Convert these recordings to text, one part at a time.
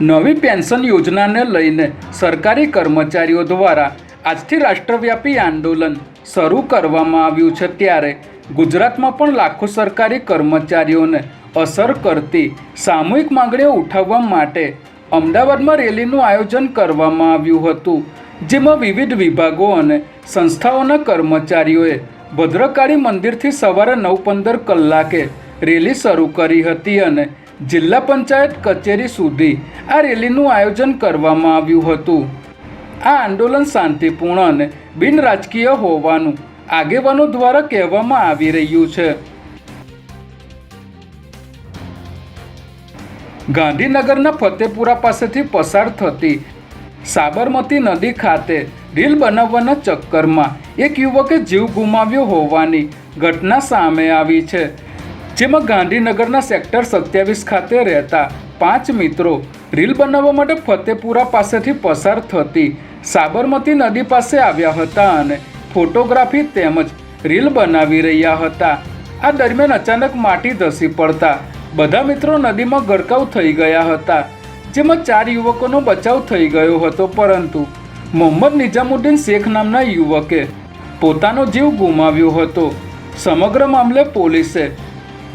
નવી પેન્શન યોજનાને લઈને સરકારી કર્મચારીઓ દ્વારા આજથી રાષ્ટ્રવ્યાપી આંદોલન શરૂ કરવામાં આવ્યું છે, ત્યારે ગુજરાતમાં પણ લાખો સરકારી કર્મચારીઓને અસર કરતી સામૂહિક માંગણીઓ ઉઠાવવા માટે અમદાવાદમાં રેલીનું આયોજન કરવામાં આવ્યું હતું, જેમાં વિવિધ વિભાગો અને સંસ્થાઓના કર્મચારીઓએ ભદ્રકાળી મંદિરથી સવારે 9:15 કલાકે રેલી શરૂ કરી હતી અને જિલ્લા પંચાયત કચેરી સુધી આ રેલીનું આયોજન કરવામાં આવ્યું હતું। આ આંદોલન શાંતિપૂર્ણ અને બિન રાજકીય હોવાનું આગેવાનો દ્વારા કહેવામાં આવી રહ્યું છે। ગાંધીનગરના ફતેપુરા પાસેથી પસાર થતી સાબરમતી નદી ખાતે રીલ બનાવવાના ચક્કરમાં એક યુવકે જીવ ગુમાવ્યો હોવાની ઘટના સામે આવી છે, જેમાં ગાંધીનગરના સેક્ટર 27 ખાતે રહેતા 5 મિત્રો રીલ બનાવવા માટે ફતેપુરા પાસેથી પસાર થતી સાબરમતી નદી પાસે આવ્યા હતા અને ફોટોગ્રાફી તેમજ રીલ બનાવી રહ્યા હતા। આ દરમિયાન અચાનક માટી ધસી પડતા બધા મિત્રો નદીમાં ગરકાવ થઈ ગયા હતા, જેમાં 4 યુવકોનો બચાવ થઈ ગયો હતો, પરંતુ મોહમ્મદ નિઝામુદ્દીન શેખ નામના યુવકે પોતાનો જીવ ગુમાવ્યો હતો। સમગ્ર મામલે પોલીસે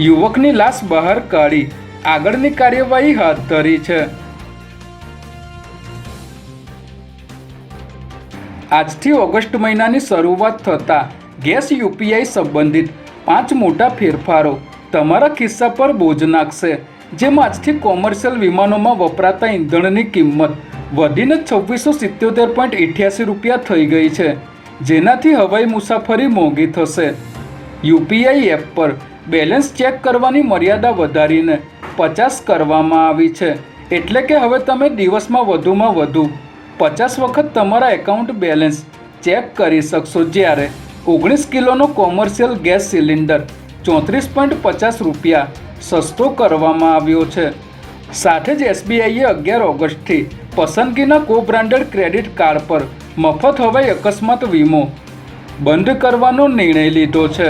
યુવકની લાશ બહાર કાઢી આગળની કાર્યવાહી હાથ ધરી છે। આજથી ઓગસ્ટ મહિનાની શરૂઆત થતાં ગેસ યુપીઆઈ સંબંધિત 5 મોટા ફેરફારો તમારા ખિસ્સા પર બોજ નાખશે, જેમાં આજથી કોમર્શિયલ વિમાનોમાં વપરાતા ઈંધણની કિંમત વધીને 2677.88 રૂપિયા થઈ ગઈ છે, જેનાથી હવાઈ મુસાફરી મોંઘી થશે। યુપીઆઈ એપ પર બેલેન્સ ચેક કરવાની મર્યાદા વધારીને 50 કરવામાં આવી છે, એટલે કે હવે તમે દિવસમાં વધુમાં વધુ 50 વખત તમારા એકાઉન્ટ બેલેન્સ ચેક કરી શકશો, જ્યારે 19 કિલોનો કોમર્શિયલ ગેસ સિલિન્ડર 34.50 રૂપિયા સસ્તો કરવામાં આવ્યો છે। સાથે જ એસબીઆઈએ 11 ઓગસ્ટથી પસંદગીના કો બ્રાન્ડેડ ક્રેડિટ કાર્ડ પર મફત હવાઈ અકસ્માત વીમો બંધ કરવાનો નિર્ણય લીધો છે।